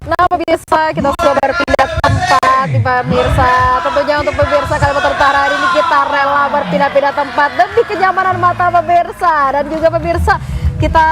Nah pemirsa, kita sudah berpindah tempat nih pemirsa. Tentunya untuk pemirsa Kalimantan Utara hari ini kita rela berpindah-pindah tempat demi kenyamanan mata pemirsa. Dan juga pemirsa, kita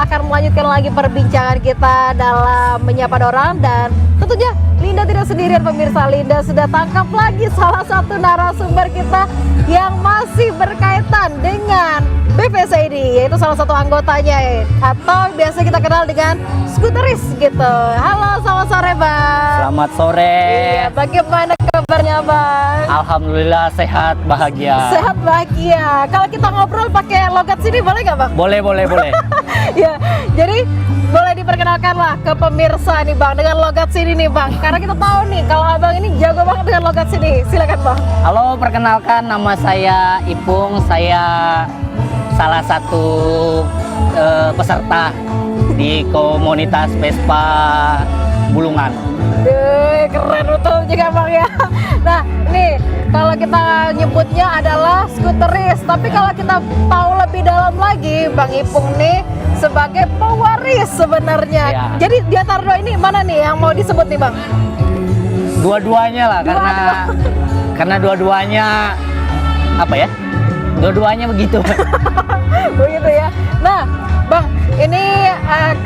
akan melanjutkan lagi perbincangan kita dalam menyapa orang. Dan tentunya Linda tidak sendirian pemirsa. Linda sudah tangkap lagi salah satu narasumber kita yang masih berkaitan dengan BPS ini, yaitu salah satu anggotanya atau biasa kita kenal dengan skuteris gitu. Halo, selamat sore Bang. Selamat sore. Iya, bagaimana kabarnya Bang? Alhamdulillah sehat, bahagia. Sehat bahagia. Kalau kita ngobrol pakai logat sini boleh nggak Bang? Boleh. Ya, jadi boleh diperkenalkan lah ke pemirsa nih Bang dengan logat sini nih Bang. Karena kita tahu nih kalau Abang ini jago banget dengan logat sini. Silakan Bang. Halo, perkenalkan nama saya Ipung. Saya salah satu peserta di komunitas Vespa Bulungan. Keren betul juga Bang ya. Nah, nih kalau kita nyebutnya adalah skuteris, tapi kalau kita tahu lebih dalam lagi, Bang Ipung nih sebagai pewaris sebenarnya. Ya. Jadi di antara dua ini mana nih yang mau disebut nih Bang? Dua-duanya lah, karena dua-duanya apa ya? Dua-duanya begitu. Begitu ya. Nah, Bang, ini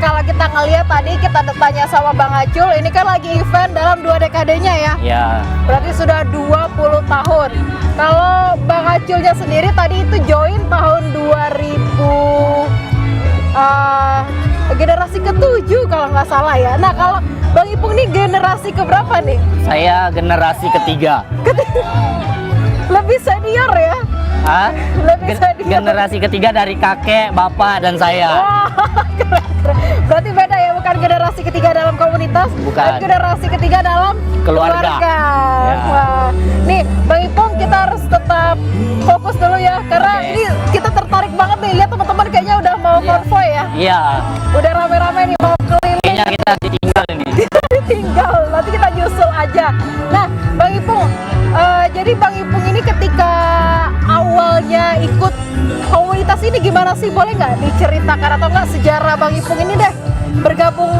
kalau kita ngeliat tadi kita tanya sama Bang Acul, ini kan lagi event dalam 2 dekadenya ya. Ya. Berarti sudah 20 tahun. Kalau Bang Aculnya sendiri tadi itu join tahun 2000 generasi ke-7 kalau nggak salah ya. Nah, kalau Bang Ipung nih generasi keberapa nih? Saya generasi ketiga. Lebih senior ya? Hah? Lebih senior. Generasi ketiga dari kakek, bapak, dan saya. Wah, keren. Berarti beda ya, bukan generasi ketiga dalam komunitas, Bukan. tapi generasi ketiga dalam Keluarga. Ya. Wah, nih Bang Ipung kita harus tetap fokus dulu ya, karena Oke. ini kita tertarik banget nih, lihat teman-teman kayaknya udah mau konvoy ya, Iya. udah rame-rame nih mau keliling. Kayaknya kita ditinggal ini. Tinggal, nanti kita nyusul aja. Nah, Bang Ipung, jadi Bang Ipung ini ketika awalnya ikut komunitas ini gimana sih? Boleh nggak diceritakan atau nggak sejarah Bang Ipung ini deh bergabung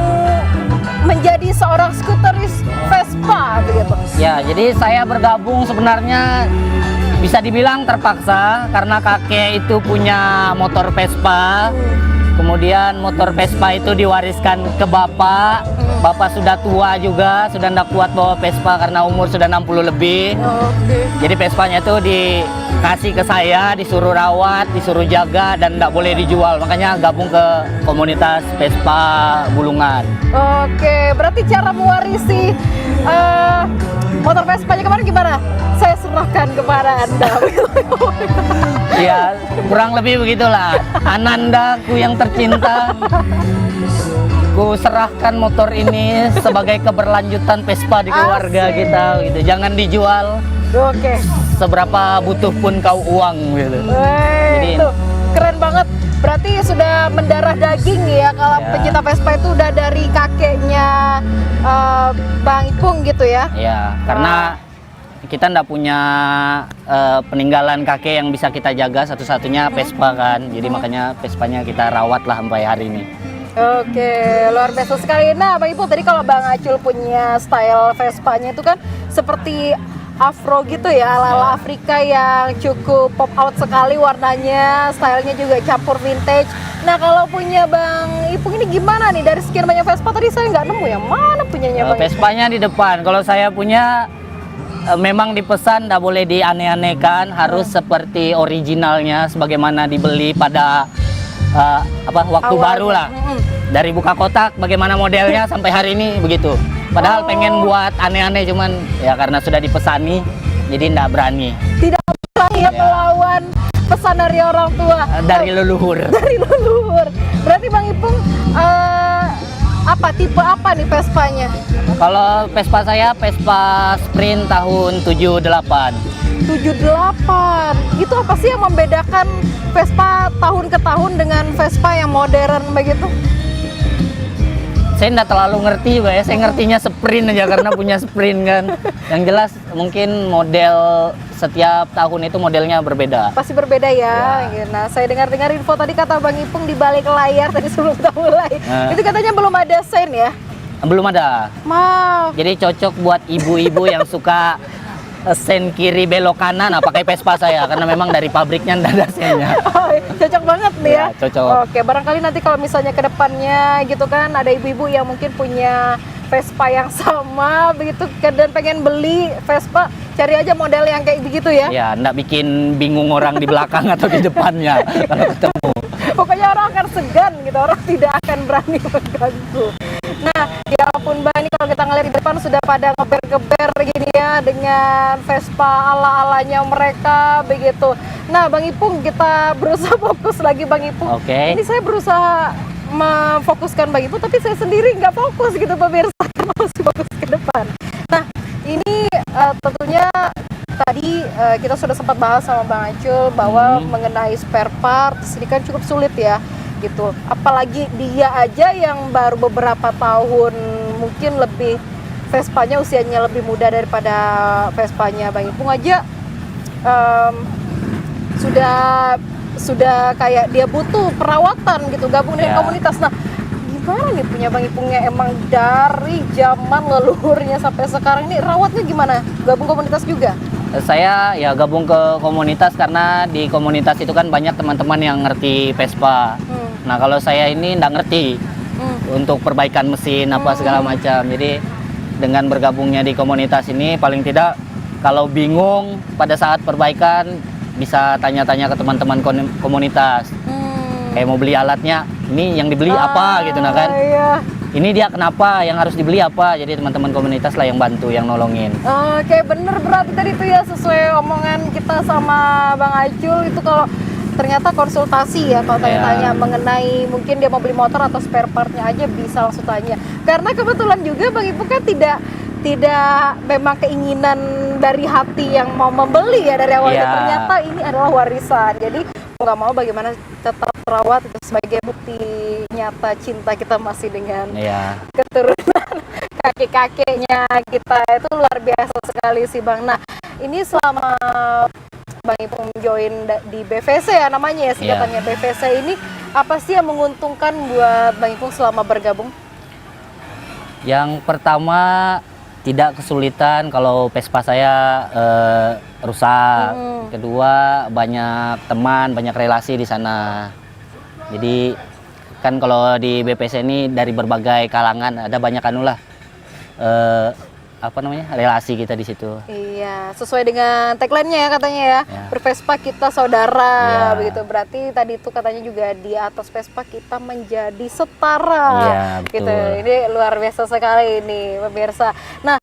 menjadi seorang skuteris Vespa begitu? Ya, jadi saya bergabung sebenarnya bisa dibilang terpaksa karena kakek itu punya motor Vespa. Kemudian motor Vespa itu diwariskan ke bapak. Bapak sudah tua juga, sudah tidak kuat bawa Vespa karena umur sudah 60 lebih. Oke. Jadi Vespanya itu dikasih ke saya, disuruh rawat, disuruh jaga, dan tidak boleh dijual. Makanya gabung ke komunitas Vespa Bulungan. Oke, berarti cara mewarisi motor Vespanya kemarin gimana? Saya serahkan kepada Anda. Ya, kurang lebih begitulah. Anandaku yang tercinta, ku serahkan motor ini sebagai keberlanjutan Vespa di keluarga Asik. kita gitu. Jangan dijual, Oke. seberapa butuh pun kau uang gitu. Jadi- Itu keren banget. Berarti sudah mendarah daging ya kalau Ya. pencinta Vespa itu udah dari kakeknya Bang Ipung gitu ya. Ya, karena kita ndak punya peninggalan kakek yang bisa kita jaga, satu-satunya Vespa kan. Jadi makanya Vespanya kita rawat lah sampai hari ini. Oke, luar biasa sekali. Nah, Bang Ipung tadi kalau Bang Acul punya style Vespanya itu kan seperti afro gitu ya, ala-ala Afrika yang cukup pop out sekali warnanya, stylenya juga campur vintage. Nah, kalau punya Bang Ipung ini gimana nih? Dari sekian banyak Vespa tadi saya nggak nemu yang mana punyanya Bang Ipung? Vespanya di depan. Kalau saya punya memang dipesan, ndak boleh dianeh-anehkan, harus seperti originalnya sebagaimana dibeli pada waktu Awalnya. baru lah. Dari buka kotak bagaimana modelnya sampai hari ini begitu. Padahal pengen buat aneh-aneh, cuman ya karena sudah dipesani jadi ndak berani. Tidak berani ya melawan pesan dari orang tua. Dari leluhur. Dari leluhur. Berarti Bang Ipung tipe apa nih Vespanya? Kalau Vespa saya Vespa Sprint tahun 78. 78. Itu apa sih yang membedakan Vespa tahun ke tahun dengan Vespa yang modern begitu? Saya nggak terlalu ngerti juga ya, saya ngertinya sprint aja karena punya sprint kan. Yang jelas mungkin model setiap tahun itu modelnya berbeda. Pasti berbeda ya. Nah, saya dengar-dengar info tadi kata Bang Ipung di balik layar tadi sebelum kita mulai. Itu katanya belum ada sen ya? Belum ada. Maaf. Jadi cocok buat ibu-ibu yang suka sen kiri belok kanan, nah pakai Vespa saya karena memang dari pabriknya nggak ada sennya. Oh, cocok banget nih ya. Ya, cocok. Oke, barangkali nanti kalau misalnya ke depannya gitu kan ada ibu-ibu yang mungkin punya Vespa yang sama begitu dan pengen beli Vespa, cari aja model yang kayak begitu ya. Ya, nggak bikin bingung orang di belakang atau di depannya kalau ketemu. Pokoknya orang akan segan gitu, orang tidak akan berani mengganggu. Nah, ya ampun Bang, ini kalau kita ngeliat di depan sudah pada ngeber-geber gini ya dengan Vespa ala-alanya mereka begitu. Nah, Bang Ipung, kita berusaha fokus lagi Bang Ipung. Oke. Ini saya berusaha memfokuskan Bang Ipung, tapi saya sendiri nggak fokus gitu pemirsa, karena masih fokus ke depan. Nah, ini tentunya tadi kita sudah sempat bahas sama Bang Acul bahwa mengenai spare parts ini kan cukup sulit ya gitu. Apalagi dia aja yang baru beberapa tahun, mungkin lebih Vespanya usianya lebih muda daripada Vespanya Bang Ipung aja sudah kayak dia butuh perawatan gitu, gabung dengan komunitas. Nah, gimana nih punya Bang Ipungnya emang dari zaman leluhurnya sampai sekarang ini rawatnya gimana? Gabung komunitas juga? Saya ya gabung ke komunitas karena di komunitas itu kan banyak teman-teman yang ngerti Vespa. Nah, kalau saya ini nggak ngerti untuk perbaikan mesin apa segala macam. Jadi dengan bergabungnya di komunitas ini paling tidak kalau bingung pada saat perbaikan bisa tanya-tanya ke teman-teman komunitas. Kayak mau beli alatnya, ini yang dibeli apa gitu nah kan. Iya. Ini dia kenapa, yang harus dibeli apa. Jadi teman-teman komunitas lah yang bantu, yang nolongin. Oke, bener berarti tadi tuh ya sesuai omongan kita sama Bang Acul itu kalau ternyata konsultasi ya kalau tanya-tanya mengenai mungkin dia mau beli motor atau spare partnya aja bisa langsung tanya. Karena kebetulan juga Bang Ipung kan tidak memang keinginan dari hati yang mau membeli ya dari awalnya, ternyata ini adalah warisan. Jadi nggak mau bagaimana tetap terawat itu sebagai bukti nyata cinta kita masih dengan keturunan kakek-kakeknya kita. Itu luar biasa sekali sih Bang. Nah, ini selama Bang Ipung join di BVC ya namanya ya singkatannya BVC ini, apa sih yang menguntungkan buat Bang Ipung selama bergabung? Yang pertama, tidak kesulitan kalau Vespa saya rusak. Kedua, banyak teman, banyak relasi di sana. Jadi kan kalau di BPC ini dari berbagai kalangan ada banyak relasi kita di situ. Iya, sesuai dengan tagline-nya ya katanya ya. Bervespa kita saudara begitu. Berarti tadi itu katanya juga di atas Vespa kita menjadi setara. Iya, betul. Gitu. Ini luar biasa sekali ini pemirsa. Nah,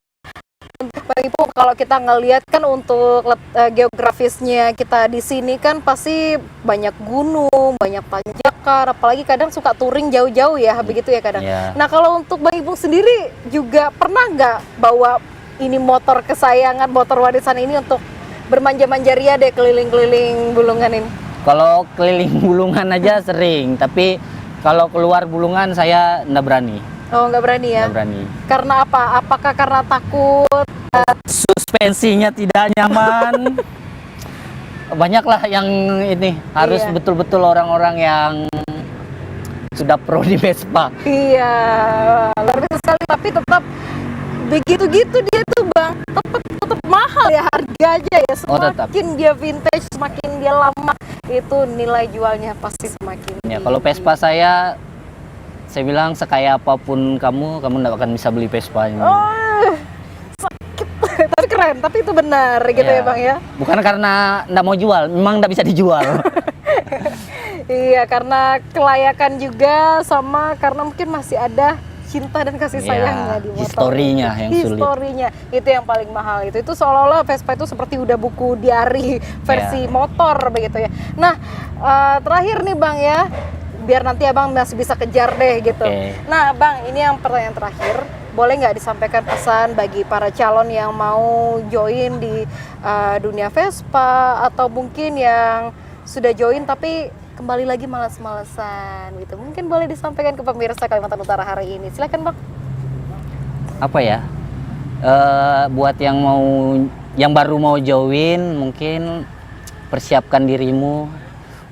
Bang Ipung, kalau kita ngelihat kan untuk geografisnya kita di sini kan pasti banyak gunung, banyak tanjakan, apalagi kadang suka touring jauh-jauh ya, begitu ya kadang. Nah, kalau untuk Bang Ipung sendiri juga pernah nggak bawa ini motor kesayangan, motor warisan ini untuk bermanja-manja ria deh keliling-keliling Bulungan ini? Kalau keliling Bulungan aja sering, tapi kalau keluar Bulungan saya nggak berani. Oh, nggak berani ya? Nggak berani. Karena apa? Apakah karena takut? Suspensinya tidak nyaman. Banyaklah yang ini harus betul-betul orang-orang yang sudah pro di Vespa. Iya, luar biasa sekali. Tapi tetap begitu-gitu dia tuh Bang, tetap mahal ya harganya ya. Semakin dia vintage, semakin dia lama, itu nilai jualnya pasti semakin tinggi. Ya, kalau Vespa saya bilang sekaya apapun kamu nggak akan bisa beli Vespa ini. Oh, sakit. Tapi keren, tapi itu benar gitu ya Bang ya. Bukan karena nggak mau jual, memang nggak bisa dijual. Iya, karena kelayakan juga sama karena mungkin masih ada cinta dan kasih sayangnya di motor. Historinya yang sulit. Historinya itu yang paling mahal itu seolah-olah Vespa itu seperti udah buku diari versi motor begitu ya. Nah, terakhir nih Bang ya, biar nanti Abang masih bisa kejar deh gitu. Nah Bang, ini yang pertanyaan terakhir, boleh nggak disampaikan pesan bagi para calon yang mau join di dunia Vespa atau mungkin yang sudah join tapi kembali lagi malas-malesan gitu, mungkin boleh disampaikan ke pemirsa Kalimantan Utara hari ini, silakan Bang. Apa ya, buat yang baru mau join, mungkin persiapkan dirimu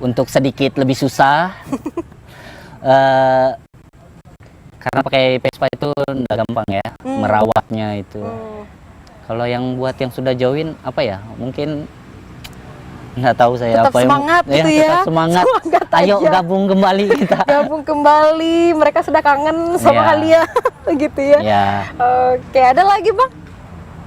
untuk sedikit lebih susah. Karena pakai Vespa itu nggak gampang ya, merawatnya itu. Kalau yang buat yang sudah join apa ya? Mungkin nggak tahu saya Tetap apa semangat yang gitu ya. tetap semangat. Semangat Ayo aja. gabung kembali kita. Gabung kembali, mereka sudah kangen sama Iya. kalian gitu ya. Ya, Oke, ada lagi Bang?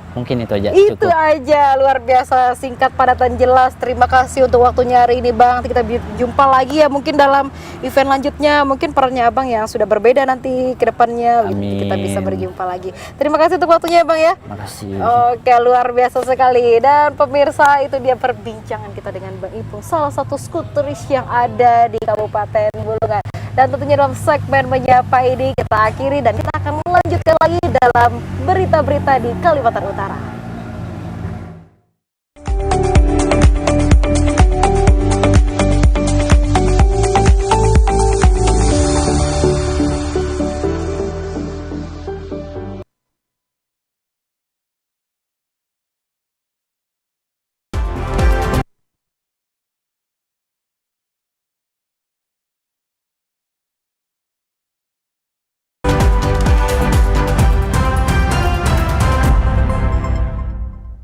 mungkin itu aja Itu cukup. aja, luar biasa, singkat, padat, dan jelas. Terima kasih untuk waktunya hari ini Bang. Nanti kita jumpa lagi ya mungkin dalam event lanjutnya. Mungkin perannya Abang yang sudah berbeda nanti ke depannya. Amin. Kita bisa berjumpa lagi. Terima kasih untuk waktunya Bang ya. Makasih. Oke, luar biasa sekali. Dan pemirsa, itu dia perbincangan kita dengan Bang Ipung, salah satu skuteris yang ada di Kabupaten Bulungan. Dan tentunya dalam segmen menyapa ini kita akhiri dan kita akan melanjutkan lagi dalam berita-berita di Kalimantan Utara.